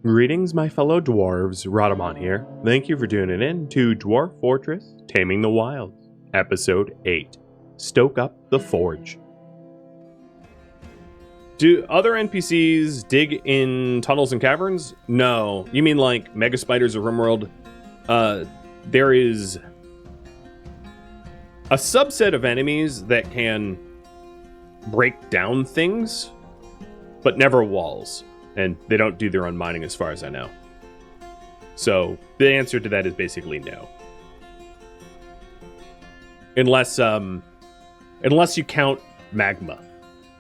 Greetings, my fellow dwarves. Radamon here. Thank you for tuning in to Dwarf Fortress, Taming the Wilds, Episode 8, Stoke Up the Forge. Do other NPCs dig in tunnels and caverns? No. You mean like Mega Spiders of RimWorld? There is a subset of enemies that can break down things, but never walls. And they don't do their own mining as far as I know. So the answer to that is basically no. Unless you count magma.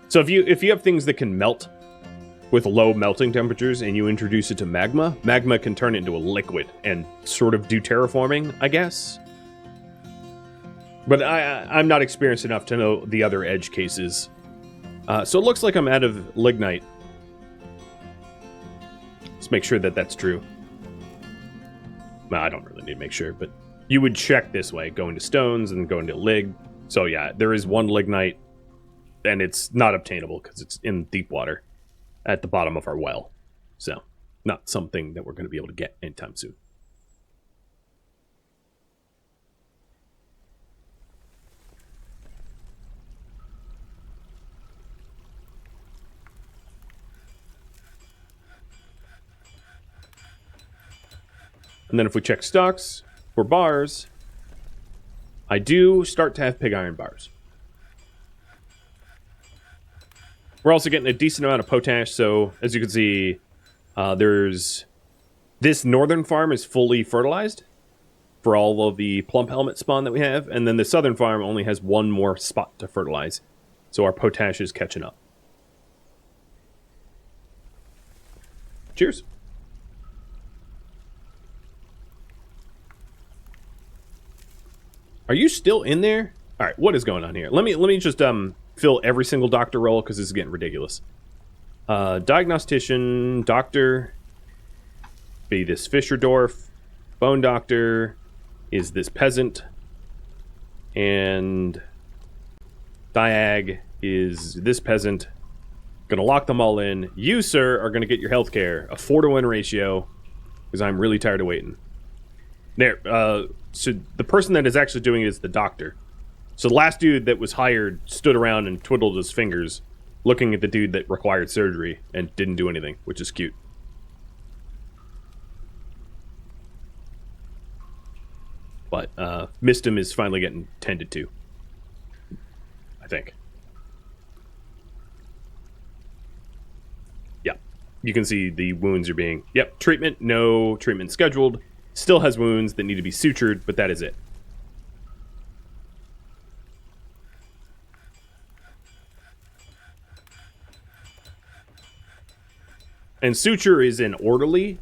So if you have things that can melt with low melting temperatures and you introduce it to magma can turn it into a liquid and sort of do terraforming, I guess. But I'm not experienced enough to know the other edge cases. So it looks like I'm out of lignite. Let's make sure that that's true. Well, I don't really need to make sure, but you would check this way, going to stones and going to lig. So yeah, there is one lignite, and it's not obtainable because it's in deep water at the bottom of our well. So not something that we're going to be able to get anytime soon. And then if we check stocks for bars, I do start to have pig iron bars. We're also getting a decent amount of potash, so as you can see, there's... This northern farm is fully fertilized for all of the plump helmet spawn that we have, and then the southern farm only has one more spot to fertilize, so our potash is catching up. Cheers. Are you still in there? All right, what is going on here? Let me just fill every single doctor role because this is getting ridiculous. Diagnostician, doctor, be this Fisher dwarf, bone doctor is this peasant, and diag is this peasant. Gonna lock them all in. You, sir, are gonna get your healthcare, a 4-to-1 ratio, because I'm really tired of waiting. There, so the person that is actually doing it is the doctor. So the last dude that was hired stood around and twiddled his fingers, looking at the dude that required surgery and didn't do anything, which is cute. But Mistum is finally getting tended to, I think. Yeah, you can see the wounds are being... Yep, treatment, no treatment scheduled. Still has wounds that need to be sutured, but that is it. And suture is an orderly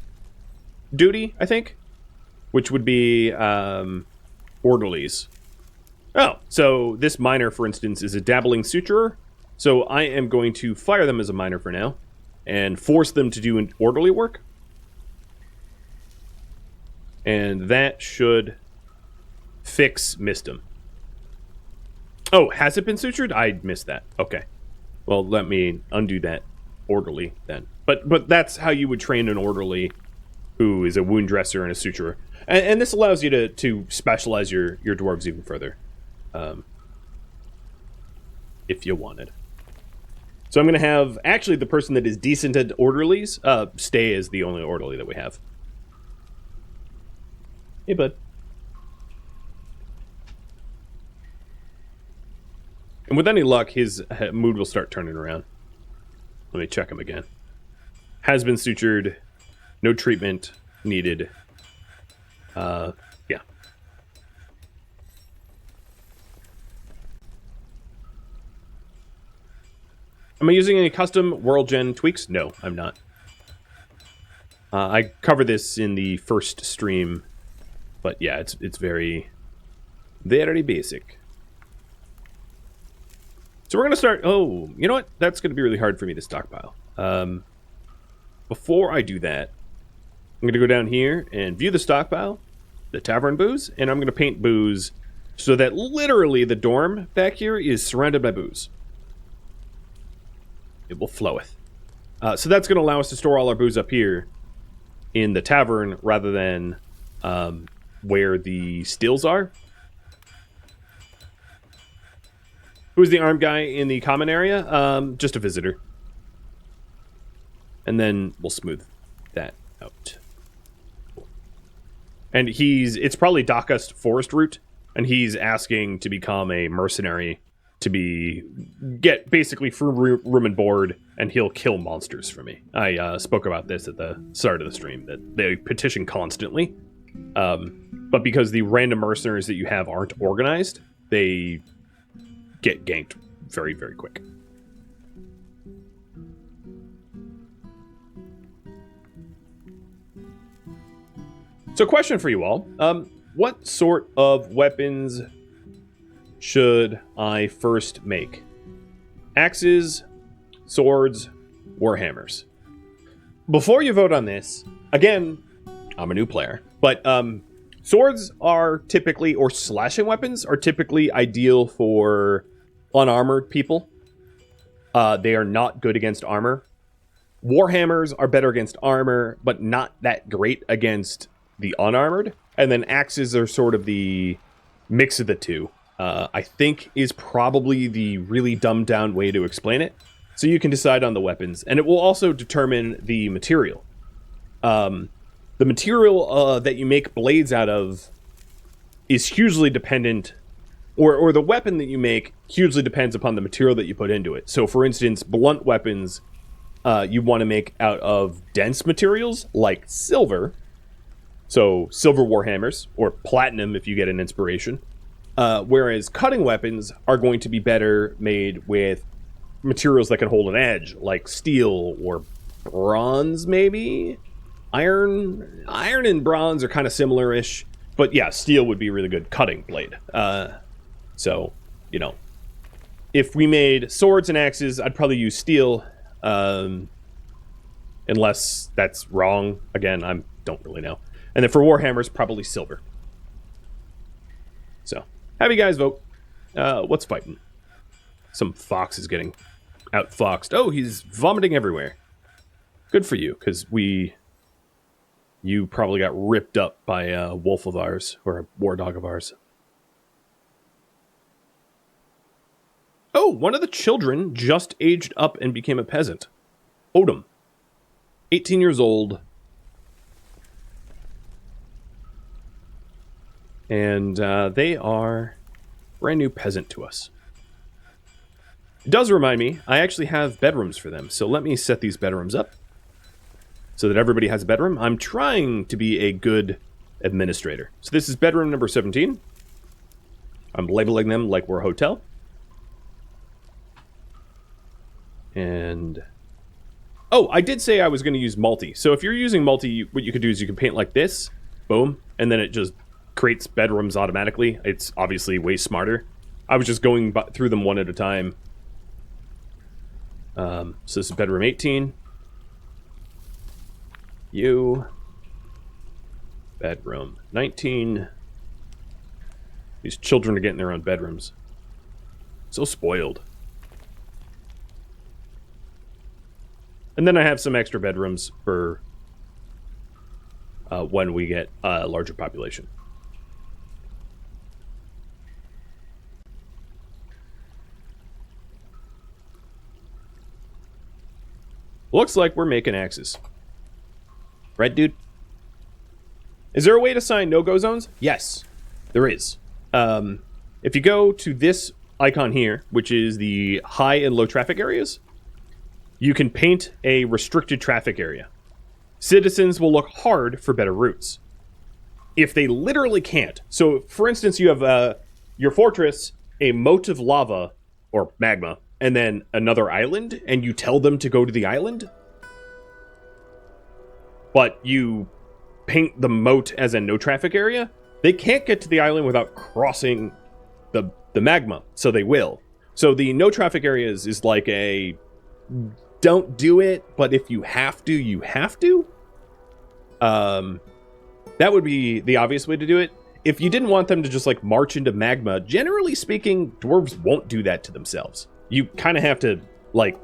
duty, I think, which would be orderlies. Oh, so this miner, for instance, is a dabbling suturer. So I am going to fire them as a miner for now and force them to do an orderly work. And that should fix Mistum. Oh, has it been sutured? I missed that. Okay. Well, let me undo that orderly then. But that's how you would train an orderly who is a wound dresser and a suturer. And this allows you to specialize your dwarves even further. If you wanted. So I'm going to have, actually, the person that is decent at orderlies stay as the only orderly that we have. Hey, bud. And with any luck, his mood will start turning around. Let me check him again. Has been sutured. No treatment needed. Yeah. Am I using any custom world gen tweaks? No, I'm not. I covered this in the first stream. But yeah, it's very, very basic. So we're going to start... Oh, you know what? That's going to be really hard for me to stockpile. Before I do that, I'm going to go down here and view the stockpile, the tavern booze, and I'm going to paint booze so that literally the dorm back here is surrounded by booze. It will floweth. So that's going to allow us to store all our booze up here. in the tavern rather than where the steels are. Who's the armed guy in the common area? Just a visitor. And then we'll smooth that out. And it's probably Dakust Forest Root, and he's asking to become a mercenary to get basically free room and board, and he'll kill monsters for me. I spoke about this at the start of the stream, that they petition constantly. But because the random mercenaries that you have aren't organized, they get ganked very, very quick. So question for you all. What sort of weapons should I first make? Axes, swords, warhammers. Before you vote on this, again, I'm a new player, but swords are typically, or slashing weapons are typically ideal for unarmored people. They are not good against armor. Warhammers are better against armor, but not that great against the unarmored. And then axes are sort of the mix of the two. I think is probably the really dumbed down way to explain it. So you can decide on the weapons, and it will also determine the material. The material that you make blades out of is hugely dependent, or the weapon that you make hugely depends upon the material that you put into it. So for instance, blunt weapons you want to make out of dense materials like silver. So silver warhammers, or platinum if you get an inspiration. Whereas cutting weapons are going to be better made with materials that can hold an edge, like steel or bronze, maybe? Iron and bronze are kind of similar-ish. But yeah, steel would be a really good cutting blade. So, you know, if we made swords and axes, I'd probably use steel. Unless that's wrong. Again, I don't really know. And then for warhammers, probably silver. So, have you guys vote. What's fighting? Some fox is getting outfoxed. Oh, he's vomiting everywhere. Good for you, because you probably got ripped up by a wolf of ours, or a war dog of ours. Oh, one of the children just aged up and became a peasant. Odom. 18 years old. And they are brand new peasant to us. It does remind me, I actually have bedrooms for them. So let me set these bedrooms up so that everybody has a bedroom. I'm trying to be a good administrator. So this is bedroom number 17. I'm labeling them like we're a hotel. And oh, I did say I was going to use multi. So if you're using multi, what you could do is you can paint like this. Boom. And then it just creates bedrooms automatically. It's obviously way smarter. I was just going through them one at a time. So this is bedroom 18. You. Bedroom 19. These children are getting their own bedrooms. So spoiled. And then I have some extra bedrooms for when we get a larger population. Looks like we're making axes. Right, dude? Is there a way to assign no-go zones? Yes, there is. If you go to this icon here, which is the high and low traffic areas, you can paint a restricted traffic area. Citizens will look hard for better routes. If they literally can't, so for instance, you have your fortress, a moat of lava, or magma, and then another island, and you tell them to go to the island, but you paint the moat as a no traffic area, they can't get to the island without crossing the magma, so they will. So the no traffic areas is like a don't do it, but if you have to, you have to. That would be the obvious way to do it. If you didn't want them to just like march into magma, generally speaking, dwarves won't do that to themselves. You kind of have to like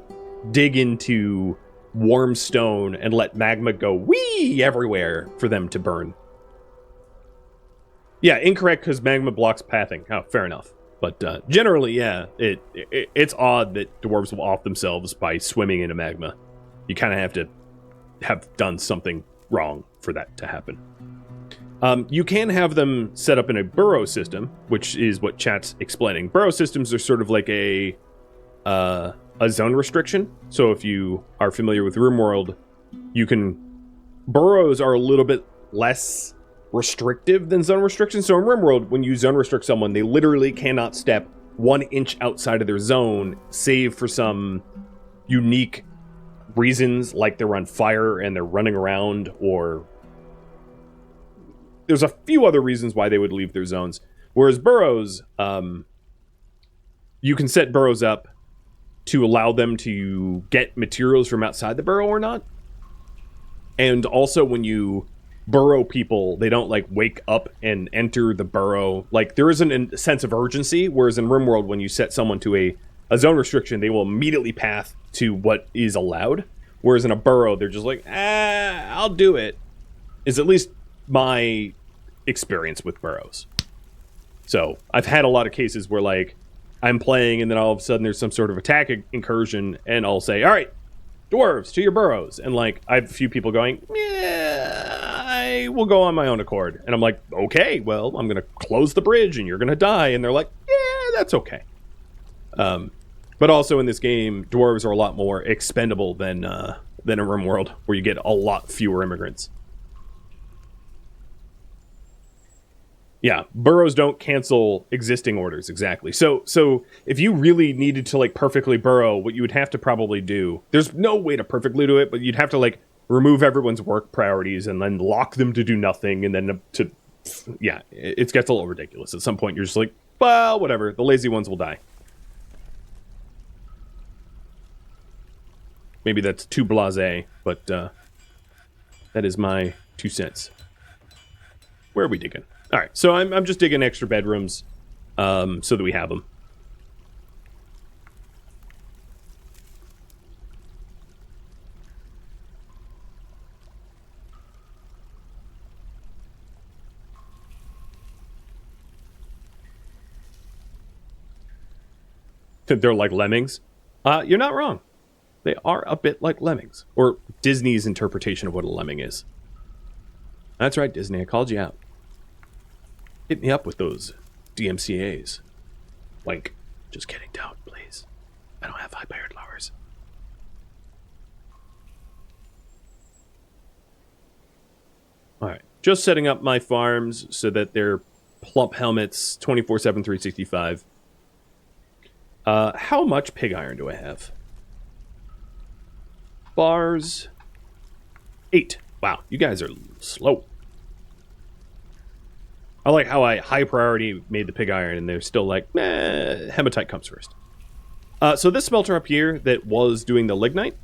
dig into warm stone and let magma go wee everywhere for them to burn. Yeah, incorrect because magma blocks pathing. Oh, fair enough. But generally, yeah, it's odd that dwarves will off themselves by swimming into magma. You kind of have to have done something wrong for that to happen. You can have them set up in a burrow system, which is what chat's explaining. Burrow systems are sort of like a zone restriction. So if you are familiar with RimWorld, burrows are a little bit less restrictive than zone restriction. So in RimWorld, when you zone restrict someone, they literally cannot step 1 inch outside of their zone, save for some unique reasons, like they're on fire and they're running around, or there's a few other reasons why they would leave their zones. Whereas burrows, you can set burrows up to allow them to get materials from outside the burrow or not. And also when you burrow people, they don't like wake up and enter the burrow. Like there isn't a sense of urgency, whereas in RimWorld, when you set someone to a zone restriction, they will immediately path to what is allowed. Whereas in a burrow, they're just like, I'll do it. Is at least my experience with burrows. So I've had a lot of cases where like I'm playing and then all of a sudden there's some sort of attack incursion and I'll say, all right, dwarves to your burrows. And like I have a few people going, yeah, I will go on my own accord. And I'm like, okay, well, I'm going to close the bridge and you're going to die. And they're like, yeah, that's okay. But also in this game, dwarves are a lot more expendable than a RimWorld, where you get a lot fewer immigrants. Yeah, burrows don't cancel existing orders, exactly. So if you really needed to like perfectly burrow, what you would have to probably do, there's no way to perfectly do it, but you'd have to like remove everyone's work priorities and then lock them to do nothing, and then it gets a little ridiculous. At some point, you're just like, well, whatever, the lazy ones will die. Maybe that's too blasé, but that is my 2 cents. Where are we digging? All right, so I'm just digging extra bedrooms so that we have them. They're like lemmings. You're not wrong. They are a bit like lemmings, or Disney's interpretation of what a lemming is. That's right, Disney. I called you out. Hit me up with those DMCAs. Like, just kidding, don't, please. I don't have high-powered lowers. Alright, just setting up my farms so that they're plump helmets 24/7, 365. How much pig iron do I have? Bars. 8. Wow, you guys are slow. I like how I high priority made the pig iron, and they're still like, hematite comes first. So this smelter up here that was doing the lignite,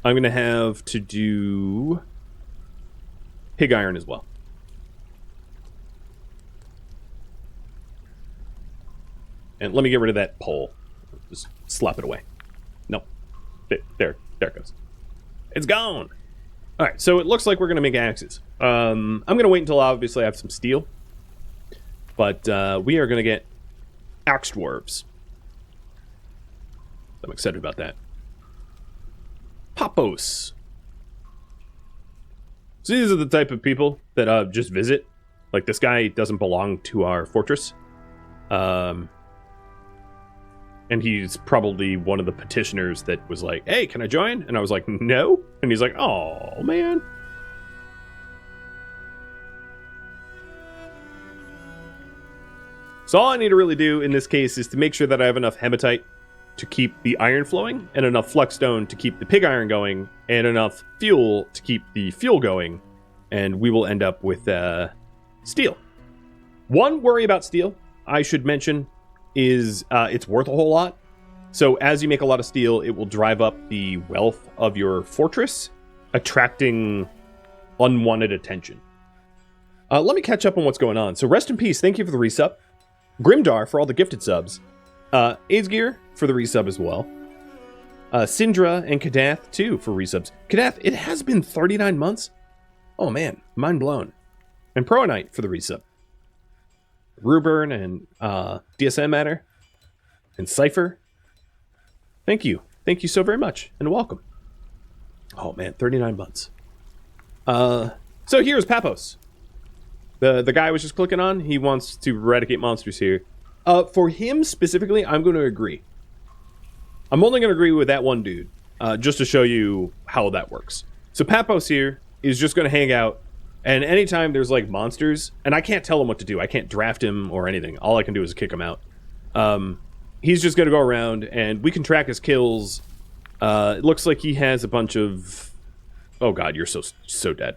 I'm going to have to do pig iron as well. And let me get rid of that pole. Just slap it away. No. There it goes. It's gone. All right, so it looks like we're going to make axes. I'm going to wait until obviously I have some steel. But we are going to get axe dwarves. I'm excited about that. Papos. So these are the type of people that just visit. Like this guy doesn't belong to our fortress. And he's probably one of the petitioners that was like, hey, can I join? And I was like, no. And he's like, oh, man. So all I need to really do in this case is to make sure that I have enough hematite to keep the iron flowing, and enough flux stone to keep the pig iron going, and enough fuel to keep the fuel going. And we will end up with steel. One worry about steel, I should mention, is it's worth a whole lot. So as you make a lot of steel, it will drive up the wealth of your fortress, attracting unwanted attention. Let me catch up on what's going on. So rest in peace. Thank you for the resub. Grimdar for all the gifted subs. AIDS Gear for the resub as well. Syndra and Kadath, too, for resubs. Kadath, it has been 39 months? Oh, man. Mind blown. And Proanite for the resub. Ruburn and DSM Matter. And Cypher. Thank you. Thank you so very much. And welcome. Oh, man. 39 months. So here's Papos. The guy I was just clicking on. He wants to eradicate monsters here. For him specifically, I'm going to agree. I'm only going to agree with that one dude, just to show you how that works. So Papos here is just going to hang out, and anytime there's like monsters, and I can't tell him what to do. I can't draft him or anything. All I can do is kick him out. He's just going to go around, and we can track his kills. It looks like he has a bunch of... Oh god, you're so dead.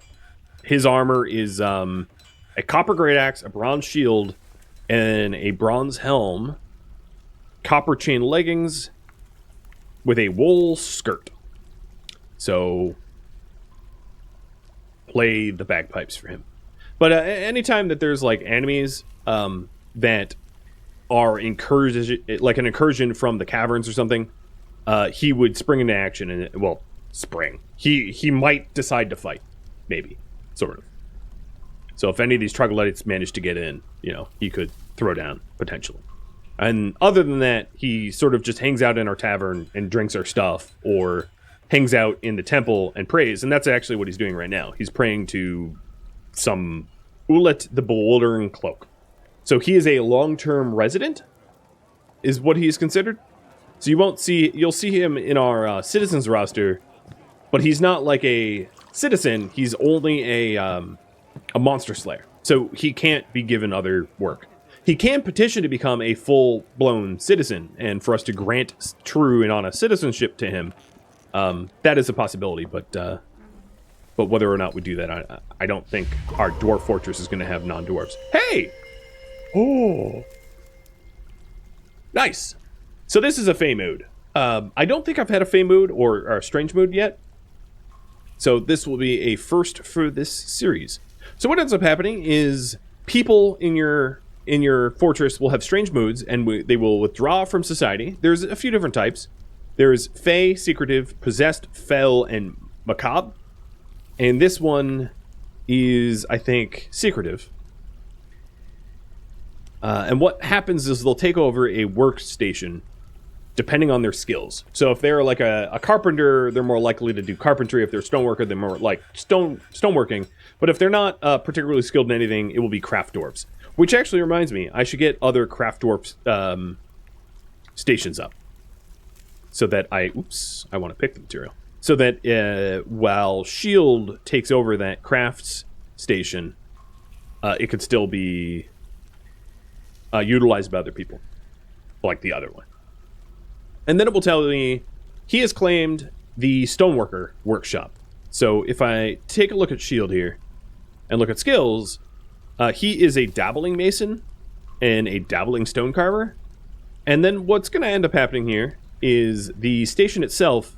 His armor is a copper great axe, a bronze shield, and a bronze helm, copper chain leggings, with a wool skirt. So, play the bagpipes for him. But anytime that there's like enemies that are like an incursion from the caverns or something, he would spring into action and spring. He might decide to fight, maybe, sort of. So if any of these troglodytes manage to get in, he could throw down potentially. And other than that, he sort of just hangs out in our tavern and drinks our stuff, or hangs out in the temple and prays. And that's actually what he's doing right now. He's praying to some Ulet the Bewildering Cloak. So he is a long-term resident, is what he is considered. So you'll see him in our citizens roster, but he's not like a citizen. He's only a monster slayer. So he can't be given other work. He can petition to become a full-blown citizen, and for us to grant true and honest citizenship to him, that is a possibility. But whether or not we do that, I don't think our Dwarf Fortress is going to have non-dwarves. Hey! Oh! Nice! So this is a Fey mood. I don't think I've had a Fey mood or a Strange mood yet. So this will be a first for this series. So what ends up happening is people in your fortress will have strange moods, and they will withdraw from society. There's a few different types. There's Fey, Secretive, Possessed, Fel, and Macabre. And this one is, I think, Secretive. And what happens is they'll take over a workstation depending on their skills. So if they're like a carpenter, they're more likely to do carpentry. If they're a stoneworker, they're more like stoneworking. But if they're not particularly skilled in anything, it will be craft dwarves. Which actually reminds me, I should get other craft dwarf stations up. So that I want to pick the material. So that while Shield takes over that crafts station, it could still be utilized by other people. Like the other one. And then it will tell me, he has claimed the Stoneworker workshop. So if I take a look at Shield here, and look at skills... he is a dabbling mason and a dabbling stone carver. And then what's going to end up happening here is the station itself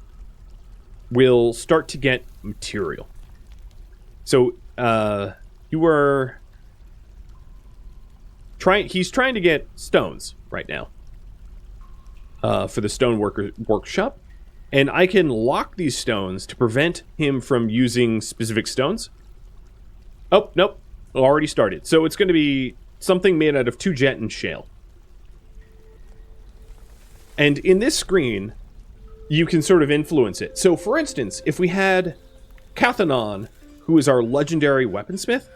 will start to get material. So he's trying to get stones right now for the stoneworker workshop. And I can lock these stones to prevent him from using specific stones. Oh, nope. Already started. So it's going to be something made out of 2 jet and shale. And in this screen, you can sort of influence it. So for instance, if we had Cathanon, who is our legendary weaponsmith,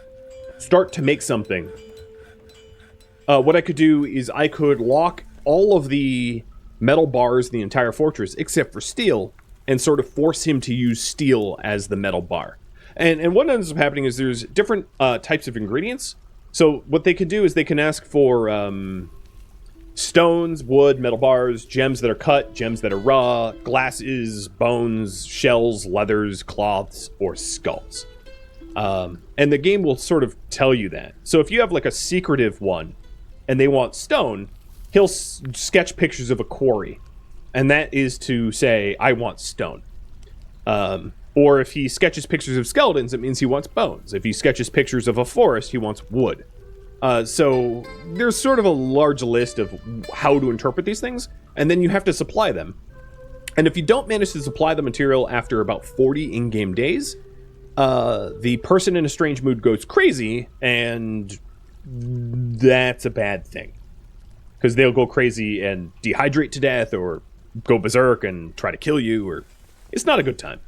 start to make something, what I could do is I could lock all of the metal bars in the entire fortress, except for steel, and sort of force him to use steel as the metal bar. And what ends up happening is there's different types of ingredients. So what they can do is they can ask for stones, wood, metal bars, gems that are cut, gems that are raw, glasses, bones, shells, leathers, cloths, or skulls. And the game will sort of tell you that. So if you have like a secretive one and they want stone, he'll sketch pictures of a quarry. And that is to say, I want stone. Or if he sketches pictures of skeletons, it means he wants bones. If he sketches pictures of a forest, he wants wood. So there's sort of a large list of how to interpret these things, and then you have to supply them. And if you don't manage to supply the material after about 40 in-game days, the person in a strange mood goes crazy, and that's a bad thing. Because they'll go crazy and dehydrate to death, or go berserk and try to kill you, or it's not a good time.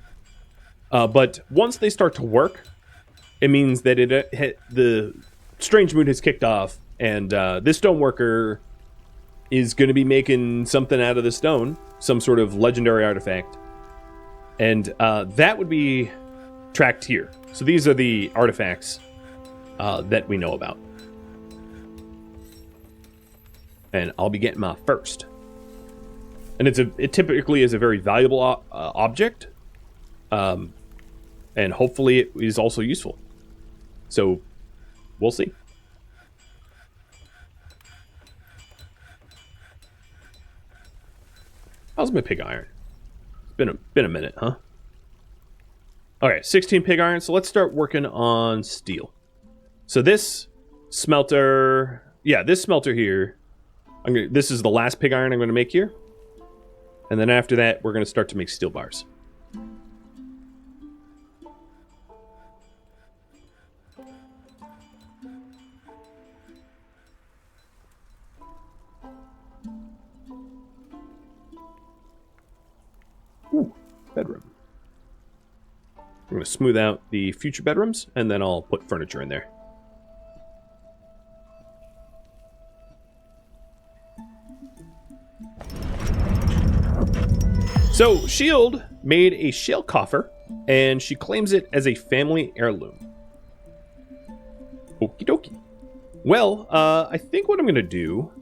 But once they start to work, it means that the strange mood has kicked off, and this stoneworker is going to be making something out of the stone, some sort of legendary artifact. And that would be tracked here. So these are the artifacts that we know about. And I'll be getting my first. And it typically is a very valuable object. And hopefully it is also useful. So we'll see. How's my pig iron? It's been a minute, huh? Okay, 16 pig iron. So let's start working on steel. So this smelter, this smelter here. This is the last pig iron I'm going to make here, and then after that, we're going to start to make steel bars. Ooh, bedroom. I'm going to smooth out the future bedrooms, and then I'll put furniture in there. So, Shield made a shell coffer, and she claims it as a family heirloom. Okie dokie. Well, I think what I'm going to do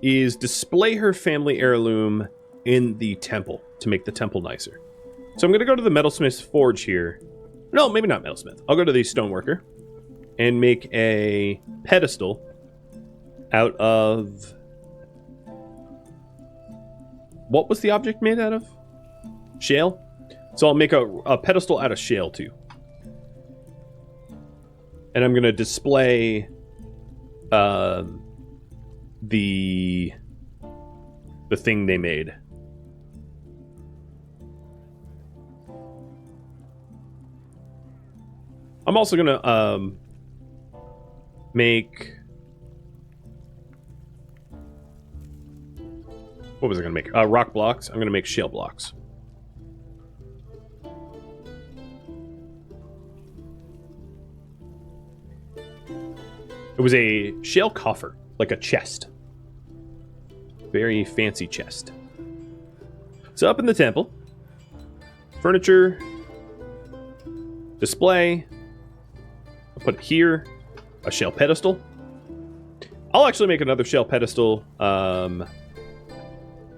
is display her family heirloom in the temple to make the temple nicer. So I'm going to go to the metalsmith's forge here. No, maybe not metalsmith. I'll go to the stoneworker and make a pedestal out of... What was the object made out of? Shale? So I'll make a pedestal out of shale too. And I'm going to display the thing they made. I'm also going to make... What was I going to make? Rock blocks. I'm going to make shale blocks. It was a shale coffer, like a chest. Very fancy chest. So up in the temple, furniture, display. I'll put here a shale pedestal. I'll actually make another shale pedestal.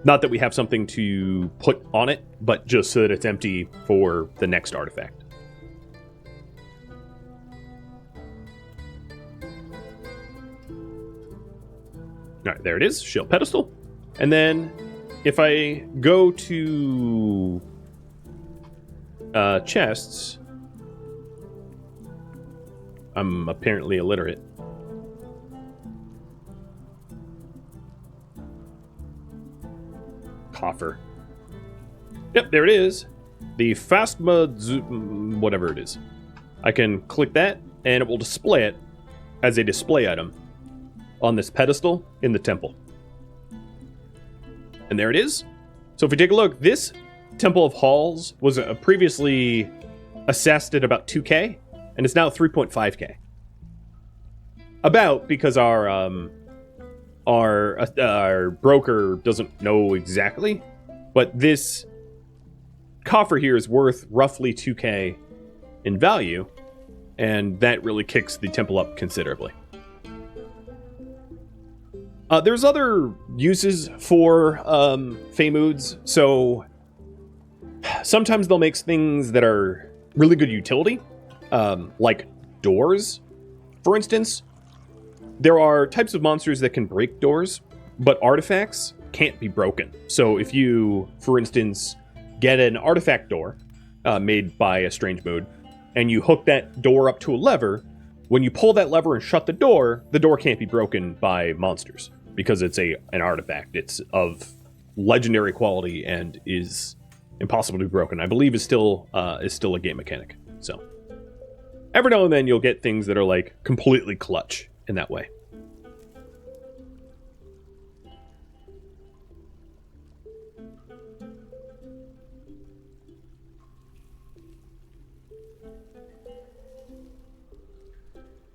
Not that we have something to put on it, but just so that it's empty for the next artifact. All right, there it is, shale pedestal. And then if I go to chests, I'm apparently illiterate. Coffer. Yep, there it is. The Phasma, whatever it is. I can click that, and it will display it as a display item on this pedestal in the temple. And there it is. So if we take a look, this Temple of Halls was previously assessed at about 2k, and it's now 3.5k. About, because our broker doesn't know exactly, but this coffer here is worth roughly 2k in value, and that really kicks the temple up considerably. There's other uses for Feymoods. So sometimes they'll make things that are really good utility, like doors. For instance, there are types of monsters that can break doors, but artifacts can't be broken. So if you, for instance, get an artifact door made by a strange mood, and you hook that door up to a lever, when you pull that lever and shut the door can't be broken by monsters. Because it's an artifact. It's of legendary quality and is impossible to be broken. I believe is still a game mechanic. So every now and then you'll get things that are like completely clutch in that way.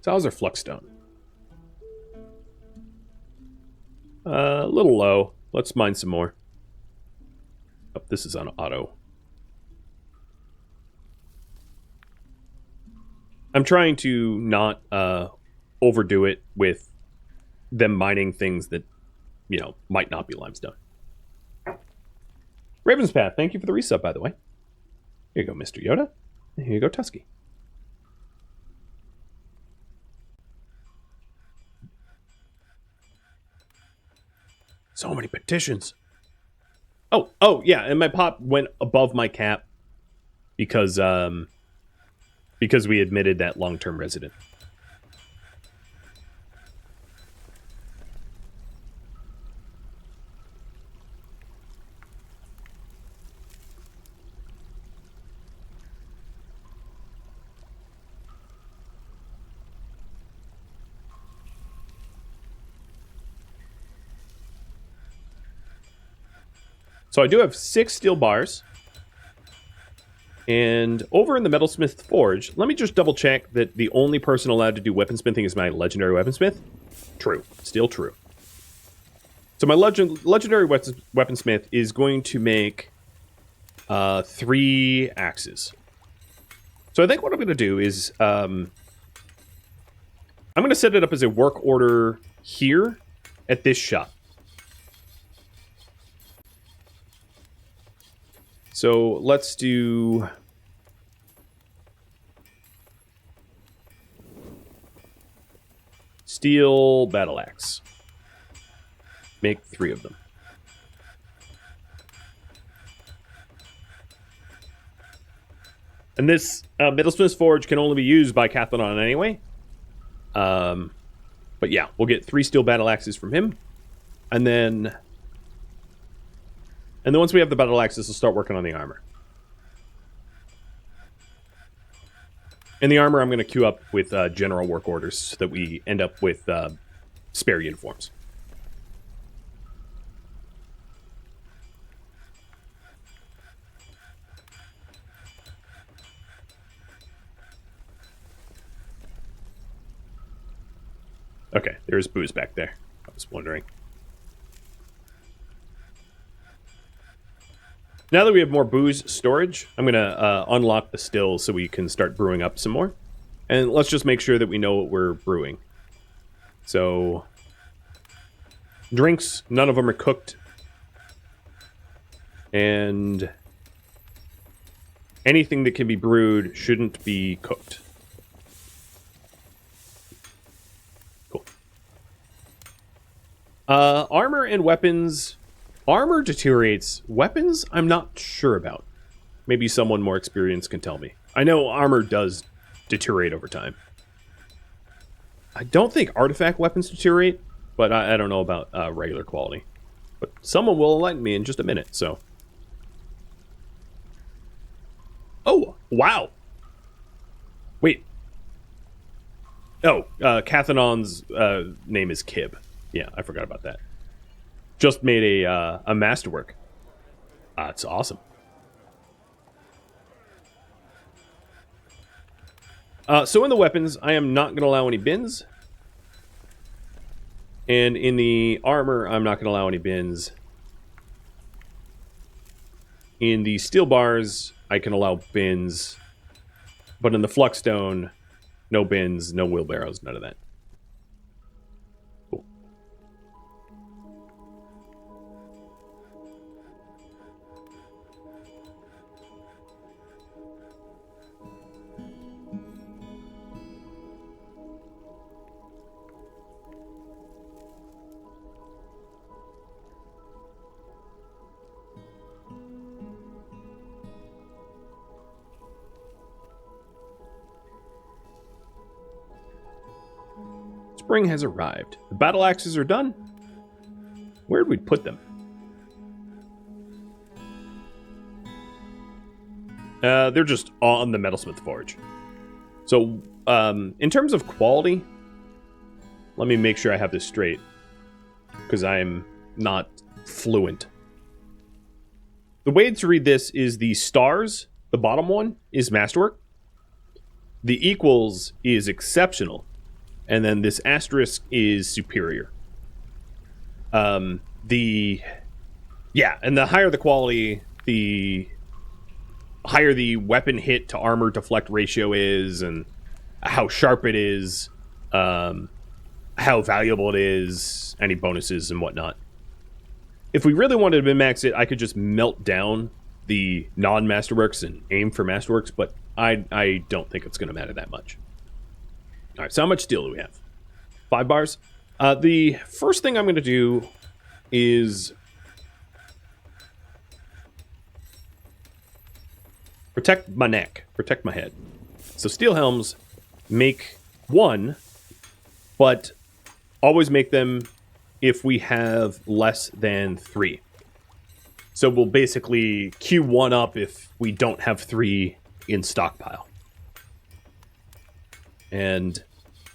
So how's our Flux Stone? A little low. Let's mine some more. Oh, this is on auto. I'm trying to not overdo it with them mining things that, you know, might not be limestone. Raven's Path, thank you for the resub, by the way. Here you go, Mr. Yoda. Here you go, Tusky. So many petitions. Oh, yeah, and my pop went above my cap because we admitted that long-term resident. So I do have 6 steel bars. And over in the Metalsmith Forge, let me just double check that the only person allowed to do weaponsmithing is my legendary weaponsmith. True. Still true. So my legendary weaponsmith is going to make 3 axes. So I think what I'm going to do is I'm going to set it up as a work order here at this shop. So let's do steel battle axe. Make 3 of them. And this Middlesmith's Forge can only be used by Cathanon anyway. But yeah, we'll get 3 steel battle axes from him. And then once we have the battle axes, we'll start working on the armor. And the armor I'm going to queue up with general work orders so that we end up with spare uniforms. Okay, there's booze back there. I was wondering. Now that we have more booze storage, I'm going to unlock the stills so we can start brewing up some more. And let's just make sure that we know what we're brewing. So, drinks, none of them are cooked. And anything that can be brewed shouldn't be cooked. Cool. Armor and weapons... Armor deteriorates. Weapons, I'm not sure about. Maybe someone more experienced can tell me. I know armor does deteriorate over time. I don't think artifact weapons deteriorate, but I don't know about regular quality. But someone will enlighten me in just a minute, so... Oh, wow! Wait. Oh, Cathanon's name is Kib. Yeah, I forgot about that. Just made a Masterwork. It's awesome. So in the weapons, I am not going to allow any bins. And in the armor, I'm not going to allow any bins. In the steel bars, I can allow bins. But in the Flux Stone, no bins, no wheelbarrows, none of that. Spring has arrived. The battle axes are done. Where'd we put them? They're just on the Metalsmith Forge. So, in terms of quality, let me make sure I have this straight, because I'm not fluent. The way to read this is the stars, the bottom one, is Masterwork. The equals is exceptional. And then this asterisk is superior. And the higher the quality, the higher the weapon hit to armor deflect ratio is, and how sharp it is, how valuable it is, any bonuses and whatnot. If we really wanted to min-max it, I could just melt down the non-Masterworks and aim for Masterworks, but I don't think it's going to matter that much. All right, so how much steel do we have? 5 bars. The first thing I'm going to do is protect my neck, protect my head. So steel helms make 1, but always make them if we have less than 3. So we'll basically queue 1 up if we don't have 3 in stockpile. And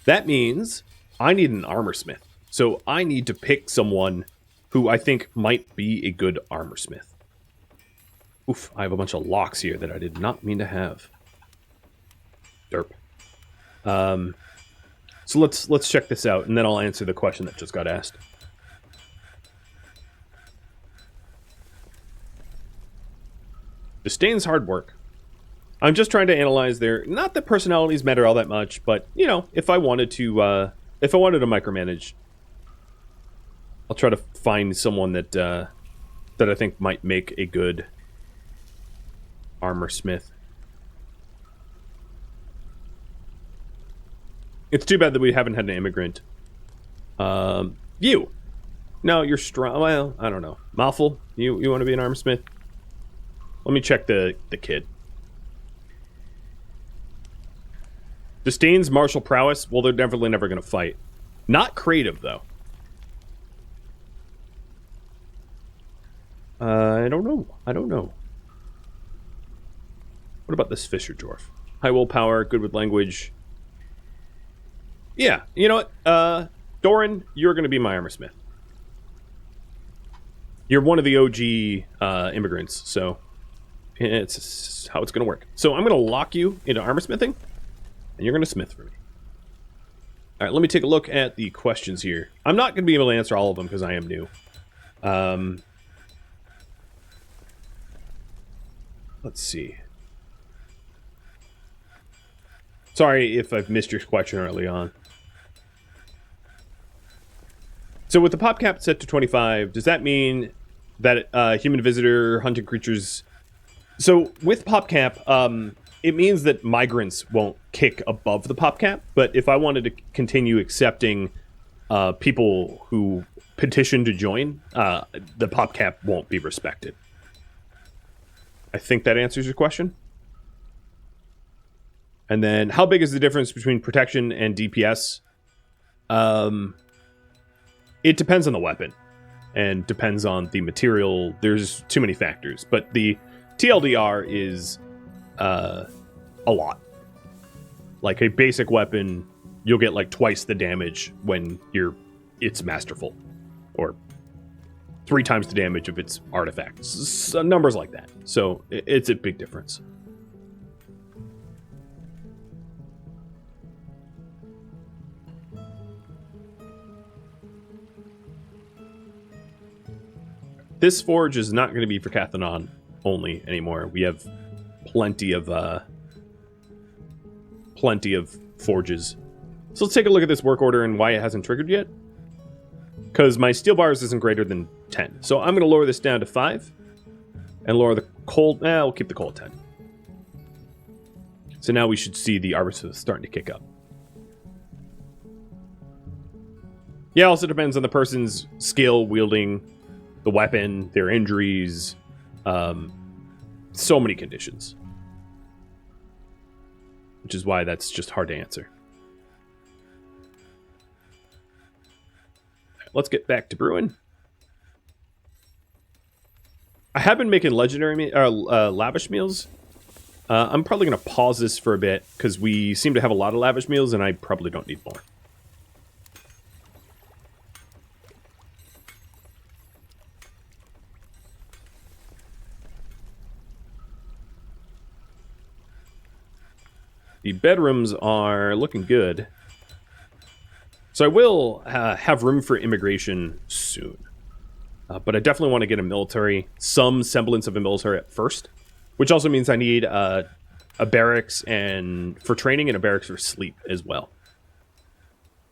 that means I need an armor smith. So I need to pick someone who I think might be a good armor smith. Oof, I have a bunch of locks here that I did not mean to have. Derp. So let's check this out, and then I'll answer the question that just got asked. Disdain's hard work. I'm just trying to analyze their... Not that personalities matter all that much, but, you know, if I wanted to micromanage, I'll try to find someone that I think might make a good armor smith. It's too bad that we haven't had an immigrant. You. No, you're strong. Well, I don't know. Malful, you want to be an armor smith? Let me check the kid. Disdain's martial prowess. Well, they're definitely never going to fight. Not creative, though. I don't know. What about this Fisher Dwarf? High willpower, good with language. Yeah, you know what? Doran, you're going to be my armor smith. You're one of the OG immigrants, so it's how it's going to work. So I'm going to lock you into armor smithing, and you're going to smith for me. All right, let me take a look at the questions here. I'm not going to be able to answer all of them because I am new. Let's see. Sorry if I've missed your question early on. So with the pop cap set to 25, does that mean that human visitor hunting creatures... So with pop cap, it means that migrants won't kick above the pop cap, but if I wanted to continue accepting people who petition to join, the pop cap won't be respected. I think that answers your question. And then, how big is the difference between protection and DPS? It depends on the weapon, and depends on the material. There's too many factors, but the TLDR is a lot. Like a basic weapon, you'll get like twice the damage when it's masterful, or 3 times the damage if it's artifacts. Numbers like that. So it's a big difference. This forge is not going to be for Cathanon only anymore. We have plenty of forges. So let's take a look at this work order and why it hasn't triggered yet. Because my steel bars isn't greater than 10. So I'm going to lower this down to 5. And lower the coal... we'll keep the coal at 10. So now we should see the Arborist starting to kick up. Yeah, also depends on the person's skill wielding the weapon, their injuries, so many conditions. Which is why that's just hard to answer. Let's get back to brewing. I have been making legendary lavish meals. I'm probably going to pause this for a bit, because we seem to have a lot of lavish meals, and I probably don't need more. The bedrooms are looking good. So I will have room for immigration soon. But I definitely want to get a military, some semblance of a military at first. Which also means I need a barracks and for training and a barracks for sleep as well.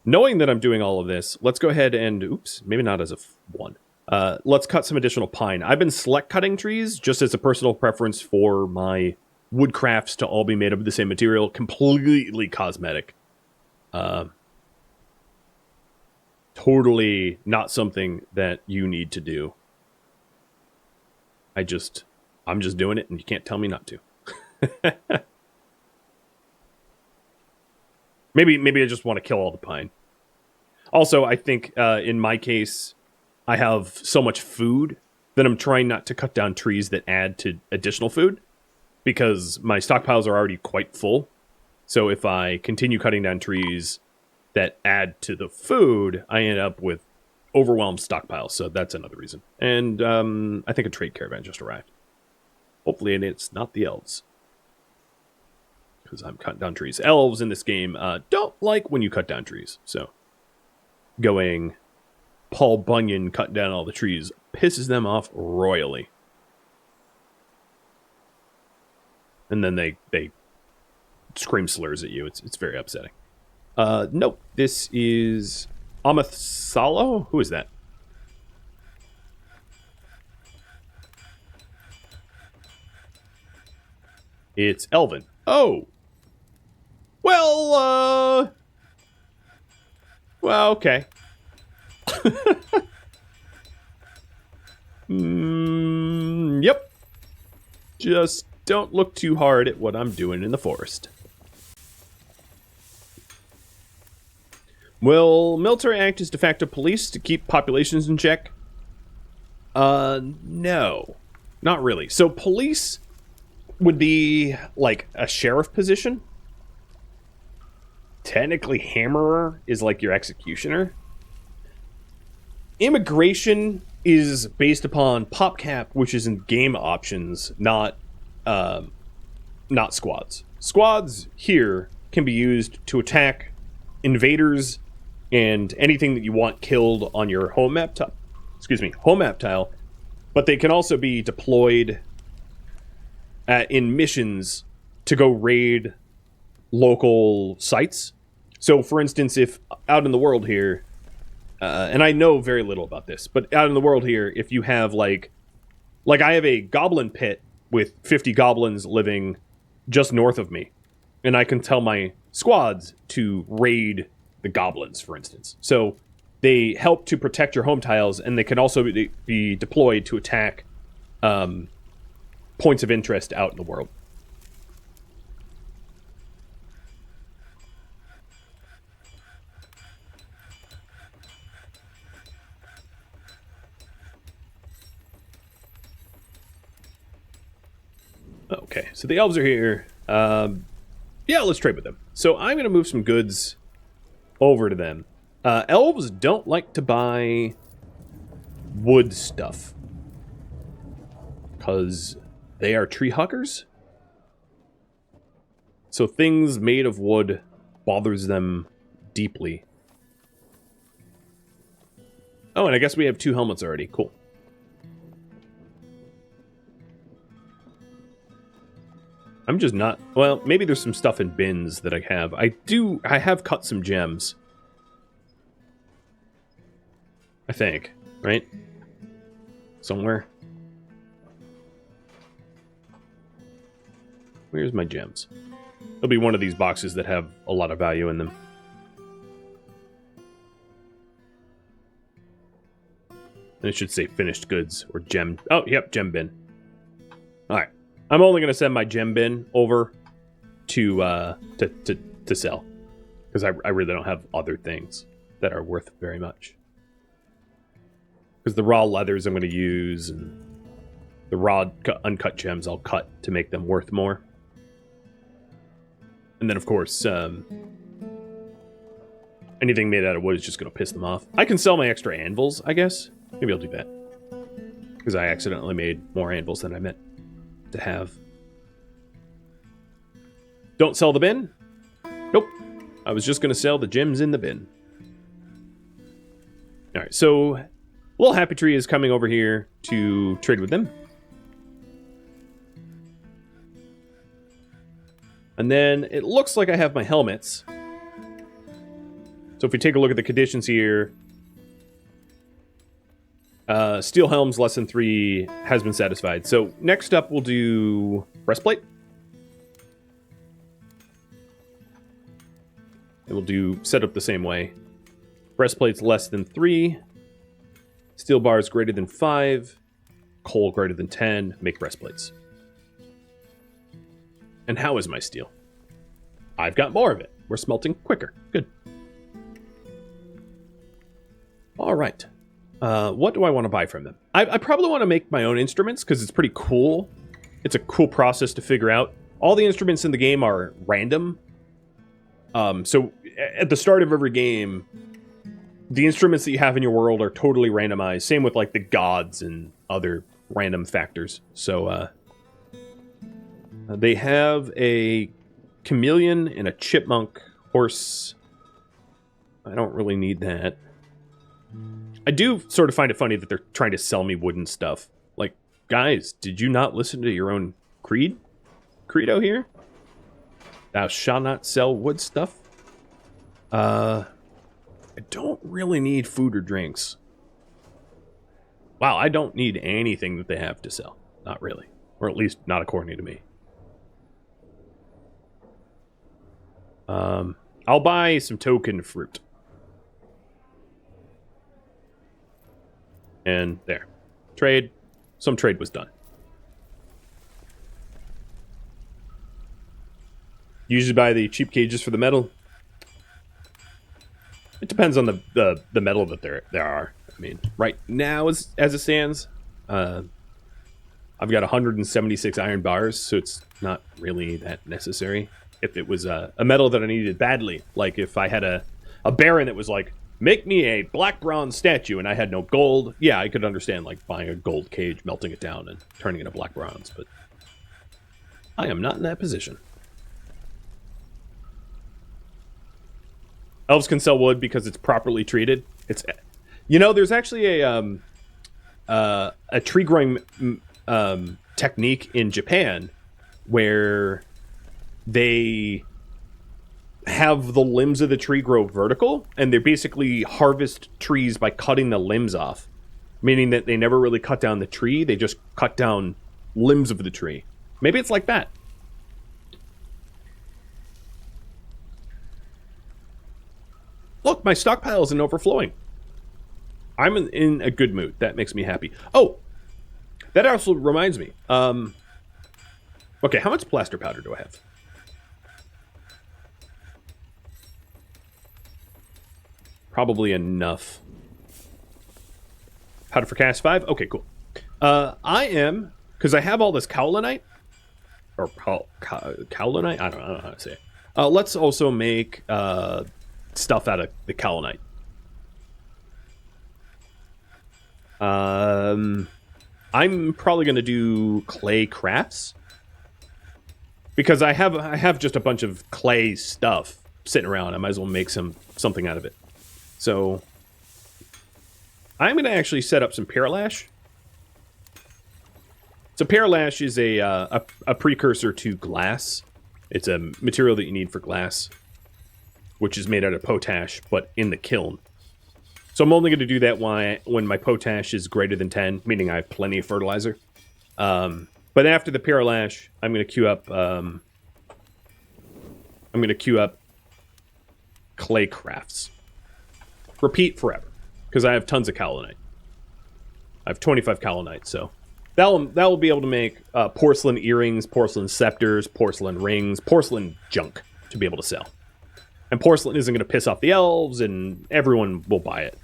Knowing that I'm doing all of this, let's go ahead and... Oops, maybe not as a one. Let's cut some additional pine. I've been select cutting trees just as a personal preference for my woodcrafts to all be made of the same material. Completely cosmetic. Totally not something that you need to do. I'm just doing it, and you can't tell me not to. Maybe I just want to kill all the pine. Also, I think in my case, I have so much food that I'm trying not to cut down trees that add to additional food, because my stockpiles are already quite full. So if I continue cutting down trees that add to the food, I end up with overwhelmed stockpiles. So that's another reason. And I think a trade caravan just arrived. Hopefully it's not the elves, because I'm cutting down trees. Elves in this game don't like when you cut down trees. So going Paul Bunyan cutting down all the trees pisses them off royally. And then they scream slurs at you. It's very upsetting. Nope. This is Amathsalo? Who is that? It's Elven. Oh! Well, okay. Yep. Just don't look too hard at what I'm doing in the forest. Will military act as de facto police to keep populations in check? No. Not really. So police would be like a sheriff position. Technically, hammerer is like your executioner. Immigration is based upon PopCap, which is in game options, not squads. Squads here can be used to attack invaders and anything that you want killed on your home map tile. But they can also be deployed in missions to go raid local sites. So, for instance, if out in the world here, and I know very little about this, but out in the world here, if you have like I have a goblin pit with 50 goblins living just north of me, and I can tell my squads to raid the goblins, for instance. So they help to protect your home tiles, and they can also be deployed to attack points of interest out in the world. Okay, so the elves are here. Yeah, let's trade with them. So I'm going to move some goods over to them. Elves don't like to buy wood stuff, because they are tree huggers. So things made of wood bothers them deeply. Oh, and I guess we have 2 helmets already. Cool. I'm just not... Well, maybe there's some stuff in bins that I have. I have cut some gems. I think. Right? Somewhere. Where's my gems? There'll be one of these boxes that have a lot of value in them. And it should say finished goods or gem... Oh, yep, gem bin. Alright. I'm only going to send my gem bin over to sell. Because I really don't have other things that are worth very much. Because the raw leathers I'm going to use, and the raw uncut gems I'll cut to make them worth more. And then, of course, anything made out of wood is just going to piss them off. I can sell my extra anvils, I guess. Maybe I'll do that. Because I accidentally made more anvils than I meant to have. Don't sell the bin? Nope. I was just going to sell the gems in the bin. Alright, so Little Happy Tree is coming over here to trade with them. And then it looks like I have my helmets. So if we take a look at the conditions here, steel helms less than 3 has been satisfied. So next up we'll do breastplate. And we'll do setup the same way. Breastplates less than 3. Steel bars greater than 5. Coal greater than 10. Make breastplates. And how is my steel? I've got more of it. We're smelting quicker. Good. All right. What do I want to buy from them? I probably want to make my own instruments because it's pretty cool. It's a cool process to figure out. All the instruments in the game are random. So at the start of every game, the instruments that you have in your world are totally randomized. Same with like the gods and other random factors. So they have a chameleon and a chipmunk horse. I don't really need that. I do sort of find it funny that they're trying to sell me wooden stuff. Like, guys, did you not listen to your own credo here? Thou shalt not sell wood stuff. I don't really need food or drinks. Wow, I don't need anything that they have to sell. Not really. Or at least not according to me. I'll buy some token fruit. And there. Trade. Some trade was done. Usually buy the cheap cages for the metal. It depends on the metal that there are. I mean, right now, as it stands, I've got 176 iron bars, so it's not really that necessary. If it was a metal that I needed badly, like if I had a baron that was like, make me a black bronze statue, and I had no gold, yeah, I could understand like buying a gold cage, melting it down, and turning it into black bronze, but I am not in that position. Elves can sell wood because it's properly treated. It's, you know, there's actually a tree growing technique in Japan where they have the limbs of the tree grow vertical, and they basically harvest trees by cutting the limbs off, meaning that they never really cut down the tree, they just cut down limbs of the tree. Maybe it's like that. Look, my stockpile isn't overflowing. I'm in a good mood. That makes me happy. Oh, that also reminds me. Okay, how much plaster powder do I have? Probably enough. Powder for cast 5? Okay, cool. I am, because I have all this kaolinite, or kaolinite? I don't know how to say it. Let's also make stuff out of the kaolinite. I'm probably going to do clay crafts, because I have just a bunch of clay stuff sitting around. I might as well make something out of it. So I'm going to actually set up some Paralash. So Paralash is a precursor to glass. It's a material that you need for glass, which is made out of potash, but in the kiln. So I'm only going to do that when my potash is greater than 10, meaning I have plenty of fertilizer. But after the Paralash, I'm going to queue up clay crafts. Repeat forever, because I have tons of kaolinite. I have 25 kaolinite, so that will be able to make porcelain earrings, porcelain scepters, porcelain rings, porcelain junk to be able to sell. And porcelain isn't going to piss off the elves, and everyone will buy it.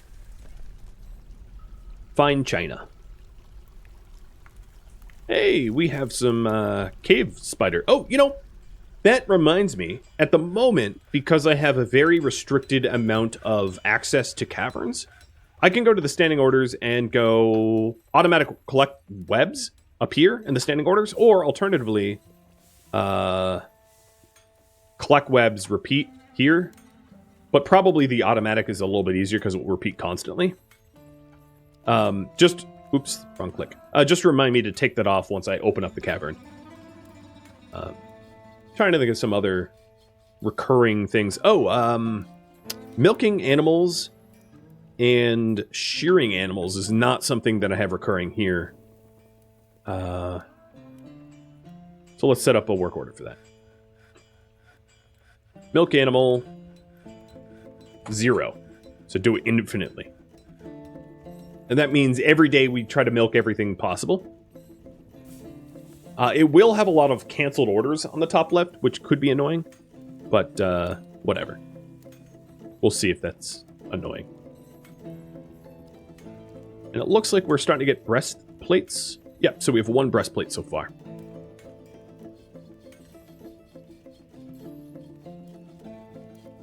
Fine china. Hey, we have some cave spider. Oh, you know, That reminds me, at the moment, because I have a very restricted amount of access to caverns, I can go to the standing orders and go automatic collect webs up here in the standing orders, or alternatively, collect webs, repeat here. But probably the automatic is a little bit easier because it will repeat constantly. Oops, wrong click. Just remind me to take that off once I open up the cavern. Trying to think of some other recurring things. Milking animals and shearing animals is not something that I have recurring here. So let's set up a work order for that. Milk animal, 0. So do it infinitely. And that means every day we try to milk everything possible. It will have a lot of canceled orders on the top left, which could be annoying. But whatever. We'll see if that's annoying. And it looks like we're starting to get breastplates. Yep, so we have 1 breastplate so far.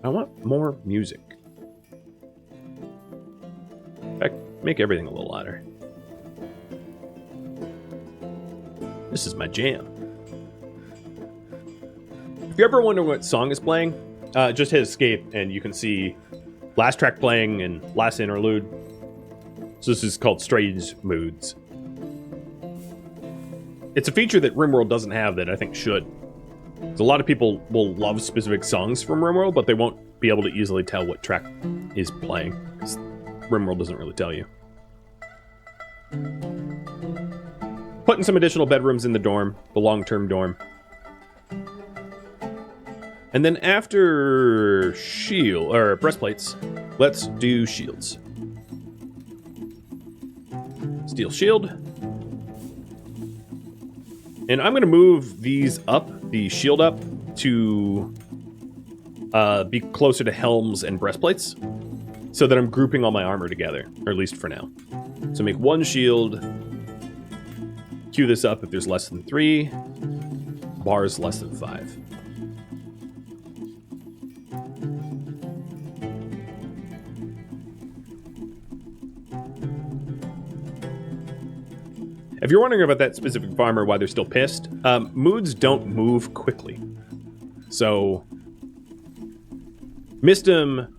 I want more music. In fact, make everything a little louder. This is my jam. If you ever wonder what song is playing, just hit escape and you can see last track playing and last interlude. So this is called Strange Moods. It's a feature that RimWorld doesn't have that I think should. A lot of people will love specific songs from RimWorld, but they won't be able to easily tell what track is playing, because RimWorld doesn't really tell you. Putting some additional bedrooms in the dorm, the long-term dorm. And then after breastplates, let's do shields. Steel shield. And I'm going to move these up, the shield up, to be closer to helms and breastplates, so that I'm grouping all my armor together, or at least for now. So make 1 shield. Queue this up if there's less than 3. Bars less than 5. If you're wondering about that specific farmer, why they're still pissed, moods don't move quickly. So, Mistum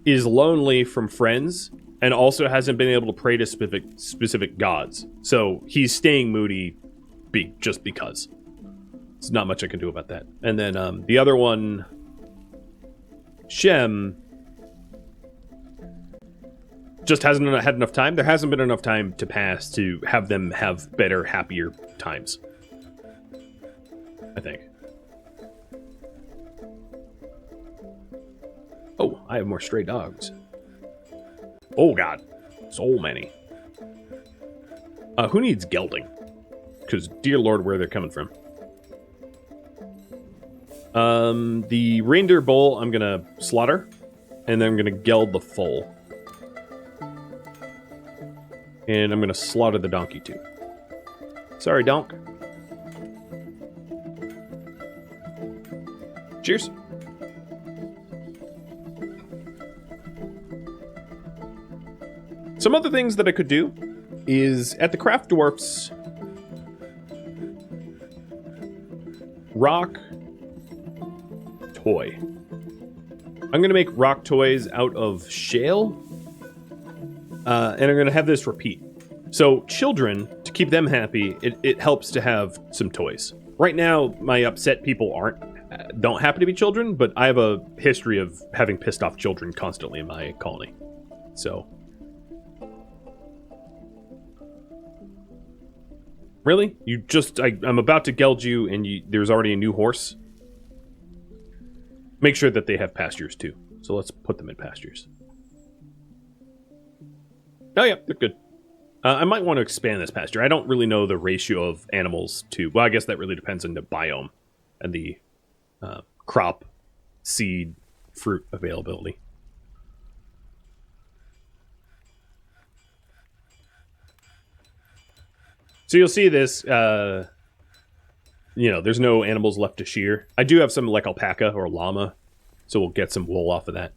is lonely from friends, and also hasn't been able to pray to specific gods. So, he's staying moody just because. There's not much I can do about that. And then the other one, Shem, just hasn't had enough time. There hasn't been enough time to pass to have them have better, happier times. I think. Oh, I have more stray dogs. Oh god, so many. Who needs gelding? Because dear lord, where they're coming from. The reindeer bull I'm gonna slaughter, and then I'm gonna geld the foal. And I'm going to slaughter the donkey, too. Sorry, donk. Cheers. Some other things that I could do is, at the craft dwarfs, rock toy. I'm going to make rock toys out of shale. And I'm going to have this repeat. So children, to keep them happy, it helps to have some toys. Right now, my upset people don't happen to be children, but I have a history of having pissed off children constantly in my colony. So. Really? I'm about to geld you, and there's already a new horse? Make sure that they have pastures, too. So let's put them in pastures. Oh, yeah, they're good. I might want to expand this pasture. I don't really know the ratio of animals to... Well, I guess that really depends on the biome and the crop, seed, fruit availability. So you'll see this there's no animals left to shear. I do have some like alpaca or llama, so we'll get some wool off of that.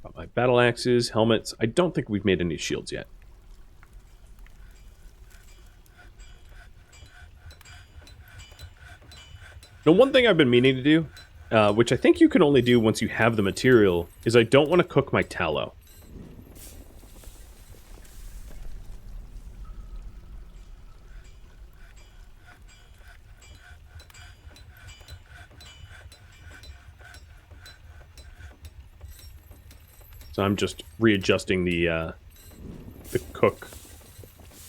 Got my battle axes, helmets. I don't think we've made any shields yet. Now, one thing I've been meaning to do, which I think you can only do once you have the material, is I don't want to cook my tallow. So I'm just readjusting the cook.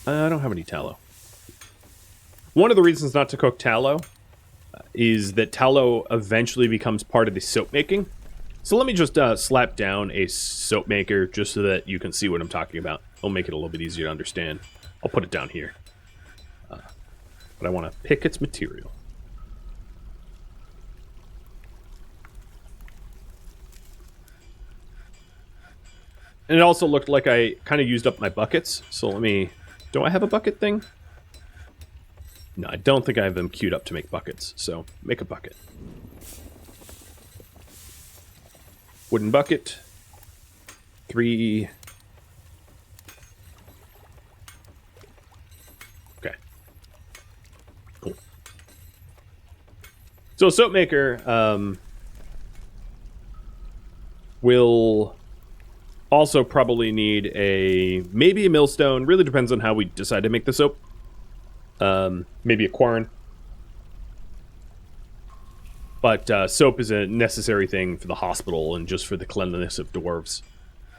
I don't have any tallow. One of the reasons not to cook tallow is that tallow eventually becomes part of the soap making. So let me just slap down a soap maker just so that you can see what I'm talking about. It'll make it a little bit easier to understand. I'll put it down here. But I want to pick its material. And it also looked like I kind of used up my buckets. So let me... Do I have a bucket thing? No, I don't think I have them queued up to make buckets. So make a bucket. Wooden bucket. 3. Okay. Cool. So a soap maker will also probably need maybe a millstone. Really depends on how we decide to make the soap. Maybe a quern. But soap is a necessary thing for the hospital and just for the cleanliness of dwarves.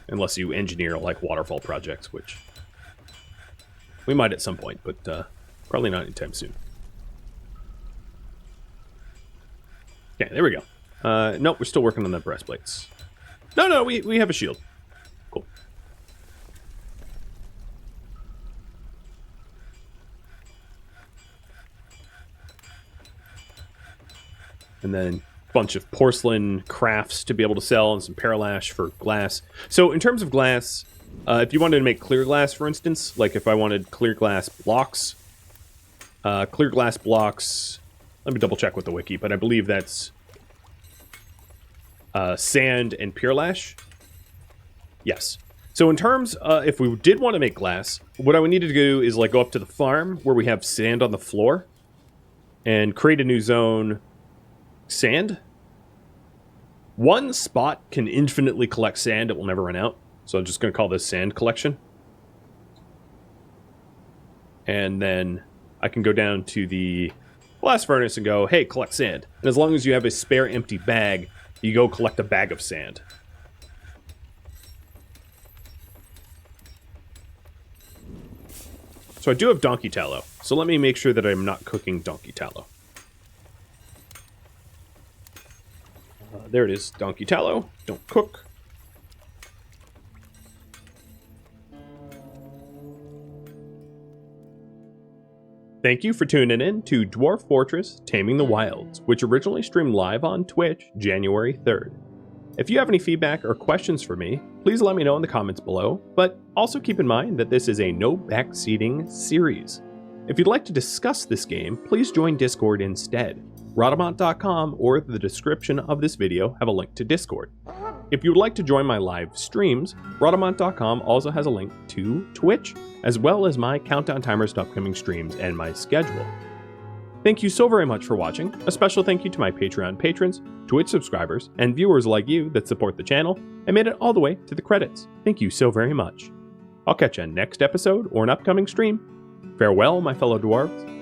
Unless you engineer like waterfall projects, which we might at some point, but probably not anytime soon. Okay, there we go. Nope, we're still working on the breastplates. No, we have a shield. Cool. And then a bunch of porcelain crafts to be able to sell and some parallash for glass. So in terms of glass, if you wanted to make clear glass, for instance, like if I wanted clear glass blocks, let me double check with the wiki, but I believe that's sand and parallash. Yes. So in terms, if we did want to make glass, what I would need to do is like go up to the farm where we have sand on the floor and create a new zone. Sand. One spot can infinitely collect sand. It will never run out. So I'm just going to call this sand collection. And then I can go down to the blast furnace and go, hey, collect sand. And as long as you have a spare empty bag, you go collect a bag of sand. So I do have donkey tallow. So let me make sure that I'm not cooking donkey tallow. There it is, donkey tallow. Don't cook. Thank you for tuning in to Dwarf Fortress Taming the Wilds, which originally streamed live on Twitch January 3rd. If you have any feedback or questions for me, please let me know in the comments below, but also keep in mind that this is a no backseating series. If you'd like to discuss this game, please join Discord instead. Rhodamont.com or the description of this video have a link to Discord. If you would like to join my live streams, Rhodamont.com also has a link to Twitch, as well as my countdown timers to upcoming streams and my schedule. Thank you so very much for watching. A special thank you to my Patreon patrons, Twitch subscribers, and viewers like you that support the channel and made it all the way to the credits. Thank you so very much. I'll catch you next episode or an upcoming stream. Farewell, my fellow dwarves.